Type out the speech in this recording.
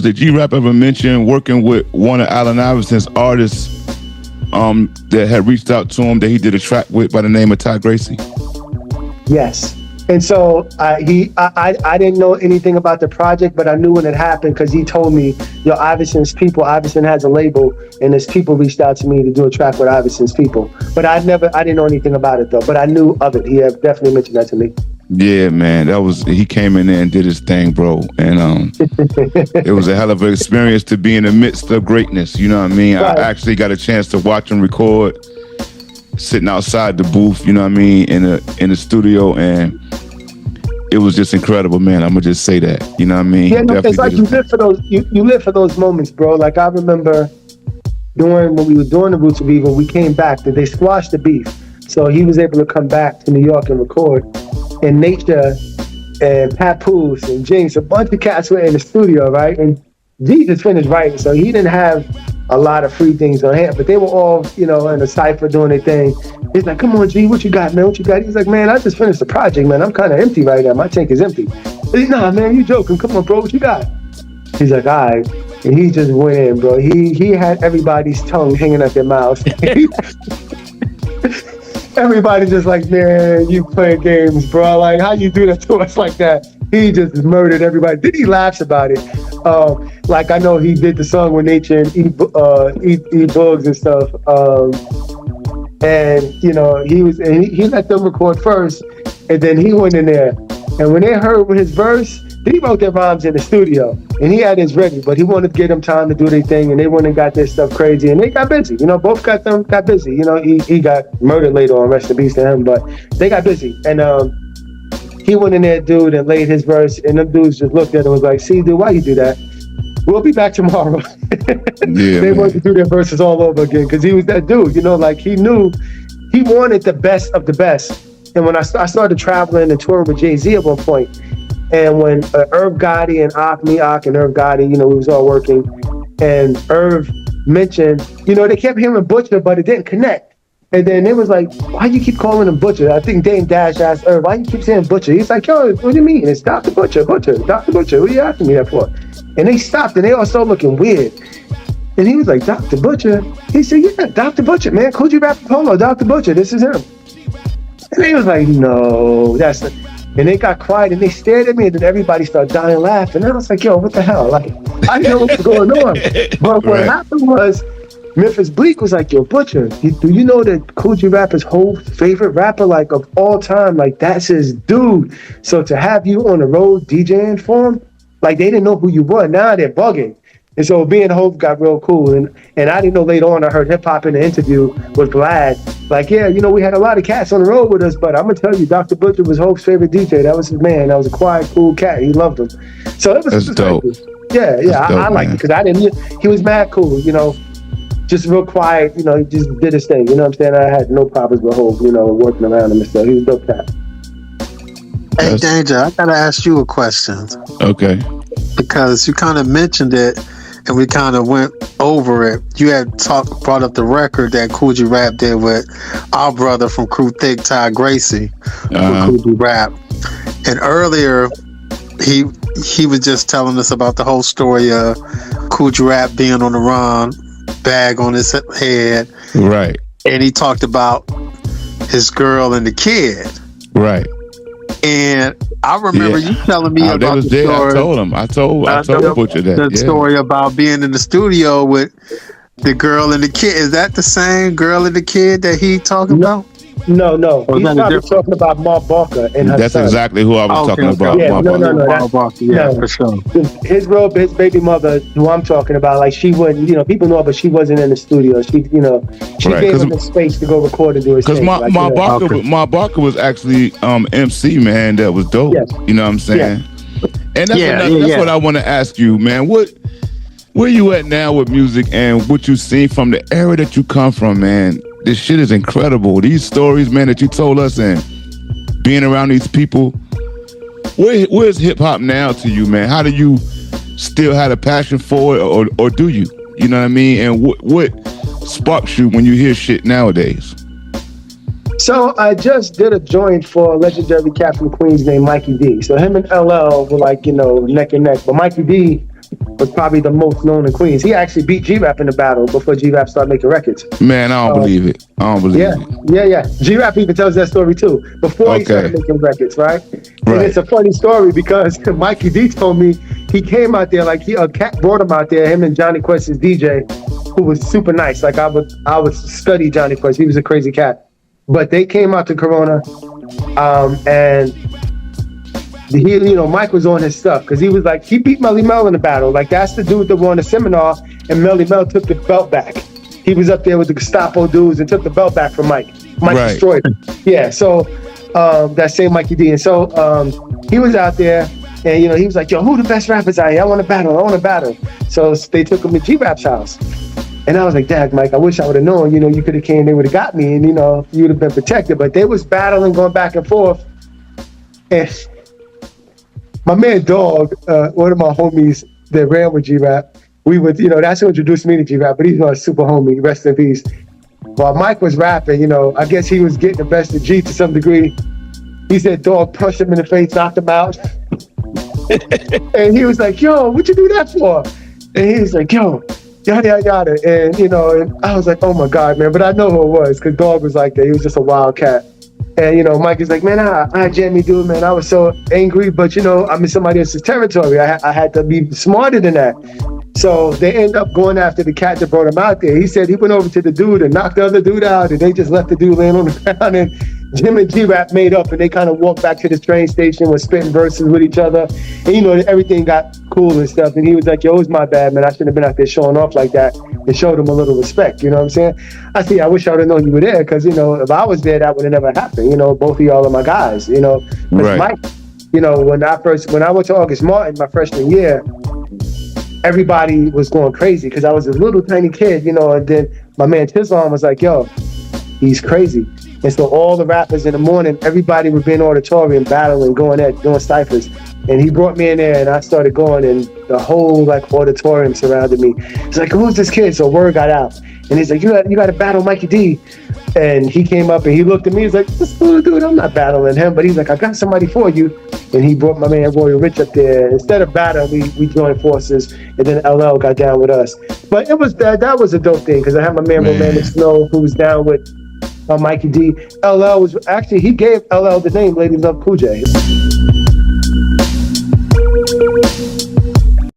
Did G Rap ever mention working with one of Allen Iverson's artists that had reached out to him that he did a track with by the name of Ty Gracie? Yes. And so I didn't know anything about the project, but I knew when it happened because he told me, yo, Iverson has a label, and his people reached out to me to do a track with Iverson's people. But I didn't know anything about it though, but I knew of it. He had definitely mentioned that to me. Yeah, man, he came in there and did his thing, bro. And it was a hell of an experience to be in the midst of greatness, you know what I mean? Right. I actually got a chance to watch him record, sitting outside the booth, you know what I mean, in the studio, and it was just incredible, man. I'm gonna just say that, you know what I mean? Yeah, no, it's like you live for those moments, bro. Like I remember when we were doing the Roots of Evil, we came back, they squashed the beef, so he was able to come back to New York and record. And Nature and Papoose and Jinx, a bunch of cats were in the studio, right? And G just finished writing, so he didn't have a lot of free things on hand, but they were all, in a cypher doing their thing. He's like, come on, G, what you got, man? What you got? He's like, man, I just finished the project, man. I'm kind of empty right now. My tank is empty. He's, nah, man, you joking. Come on, bro, what you got? He's like, all right. And he just went in, bro. He had everybody's tongue hanging at their mouths. Everybody just like, man, you playing games, bro. Like, how you do that to us like that? He just murdered everybody. Then he laughs about it. Like, I know he did the song with Nature and eat bugs and stuff. And he let them record first, and then he went in there. And when they heard his verse, he wrote their rhymes in the studio, and he had his ready, but he wanted to give them time to do their thing, and they went and got their stuff crazy, and they got busy. Both got busy. He got murdered later on, rest in peace to him, but they got busy. And he went in there, dude, and laid his verse, and them dudes just looked at him and was like, see, dude, why you do that? We'll be back tomorrow. Yeah, they wanted to do their verses all over again, because he was that dude, like he knew he wanted the best of the best. And when I started traveling and touring with Jay-Z at one point, and when Irv Gotti and Ak and Irv Gotti, we was all working, and Irv mentioned, they kept hearing Butcher, but it didn't connect. And then it was like, why you keep calling him Butcher? I think Dame Dash asked Irv, why you keep saying Butcher? He's like, yo, what do you mean? It's Dr. Butcher, Dr. Butcher. What are you asking me that for? And they stopped, and they all started looking weird. And he was like, Dr. Butcher? He said, yeah, Dr. Butcher, man. Kool G Rap Polo, Dr. Butcher, this is him. And they was like, no, that's the... And they got quiet and they stared at me, and then everybody started dying laughing. And I was like, yo, what the hell? Like, I didn't know what was going on. But what happened was, Memphis Bleak was like, yo, Butcher, do you know that Kool G Rap is whole favorite rapper, like, of all time? Like, that's his dude. So to have you on the road DJing for him, like, they didn't know who you were. Now they're bugging. And so being Hope got real cool. And I didn't know later on, I heard Hip Hop in the interview with Vlad. Like, yeah, we had a lot of cats on the road with us, but I'm going to tell you, Dr. Butcher was Hope's favorite DJ. That was his man. That was a quiet, cool cat. He loved him. So it was dope. Yeah, I liked it because I didn't, he was mad cool, just real quiet, he just did his thing. You know what I'm saying? I had no problems with Hope, working around him and stuff. He was a dope cat. Hey, Danger, I got to ask you a question. Okay. Because you kind of mentioned it, and we kind of went over it. You had brought up the record that Kool G Rap did with our brother from Crew Thick, Ty Gracie, with Kool G Rap. And earlier, he was just telling us about the whole story of Kool G Rap being on the run, bag on his head. Right. And he talked about his girl and the kid. Right. And I remember you telling me about the story. I told him. I told Butcher that. The story about being in the studio with the girl and the kid. Is that the same girl and the kid that he talking about? No. He's probably talking about Ma Barker and her That's son. exactly who I was talking about. Yeah, Ma Barker. Yeah, for sure. His baby mother, who I'm talking about, like she wouldn't, people know, but she wasn't in the studio. She, she gave him the space to go record and do his thing. Because Ma Barker was actually MC, man. That was dope. Yes. You know what I'm saying? Yeah. And that's what I want to ask you, man. Where you at now with music and what you seen from the era that you come from, man? This shit is incredible. These stories, man, that you told us and being around these people. Where's hip hop now to you, man? How do you still have a passion for it, or do you? You know what I mean? And what sparks you when you hear shit nowadays? So I just did a joint for a legendary cat from Queens named Mikey D. So him and LL were like, neck and neck. But Mikey D was probably the most known in Queens. He actually beat G Rap in the battle before G Rap started making records. Man, I don't believe it. I don't believe it. Yeah. G Rap even tells that story too. Before he started making records, right? And it's a funny story because Mikey D told me he came out there, like a cat brought him out there, him and Johnny Quest's DJ, who was super nice. Like I would study Johnny Quest. He was a crazy cat. But they came out to Corona, and Mike was on his stuff because he was like, he beat Melly Mel in the battle. Like that's the dude that won the seminar, and Melly Mel took the belt back. He was up there with the Gestapo dudes and took the belt back from Mike. Mike destroyed him. Yeah, so that same Mikey D. And so he was out there, and he was like, yo, who the best rappers out here? I want to battle. So they took him to G-Rap's house. And I was like, Dag, Mike, I wish I would have known, you could have came, they would have got me, and you would have been protected. But they was battling, going back and forth. And my man Dog, one of my homies that ran with G-Rap, we would, that's who introduced me to G-Rap, but he's my super homie, rest in peace. While Mike was rapping, I guess he was getting the best of G to some degree. He said Dog punched him in the face, knocked him out. And he was like, yo, what you do that for? And he was like, yo, yada, yada. And, and I was like, oh my God, man. But I know who it was because Dog was like that. He was just a wild cat. And, Mike is like, man, I jammed me, dude, man. I was so angry, but, I'm in somebody else's territory. I had to be smarter than that. So they end up going after the cat that brought him out there. He said he went over to the dude and knocked the other dude out, and they just left the dude laying on the ground. And Jim and G-Rap made up, and they kind of walked back to the train station, was spitting verses with each other. And, everything got cool and stuff. And he was like, yo, it was my bad, man. I shouldn't have been out there showing off like that. And showed him a little respect, you know what I'm saying? I wish I would have known you were there, because, if I was there, that would have never happened. Both of y'all are my guys, Right. Mike, when I went to August Martin my freshman year, everybody was going crazy because I was a little tiny kid, and then my man Tislam was like, yo, he's crazy. And so all the rappers in the morning, everybody would be in auditorium battling, doing ciphers. And he brought me in there, and I started going, and the whole auditorium surrounded me. He's like, who's this kid? So word got out. And he's like, you got to battle Mikey D. And he came up and he looked at me. He's like, this little dude, I'm not battling him. But he's like, I got somebody for you. And he brought my man Royal Rich up there. Instead of battling, we joined forces. And then LL got down with us. But it was that was a dope thing because I had my man Romantic Snow, who was down with Mikey D. LL was actually, he gave LL the name Lady Love Cool J.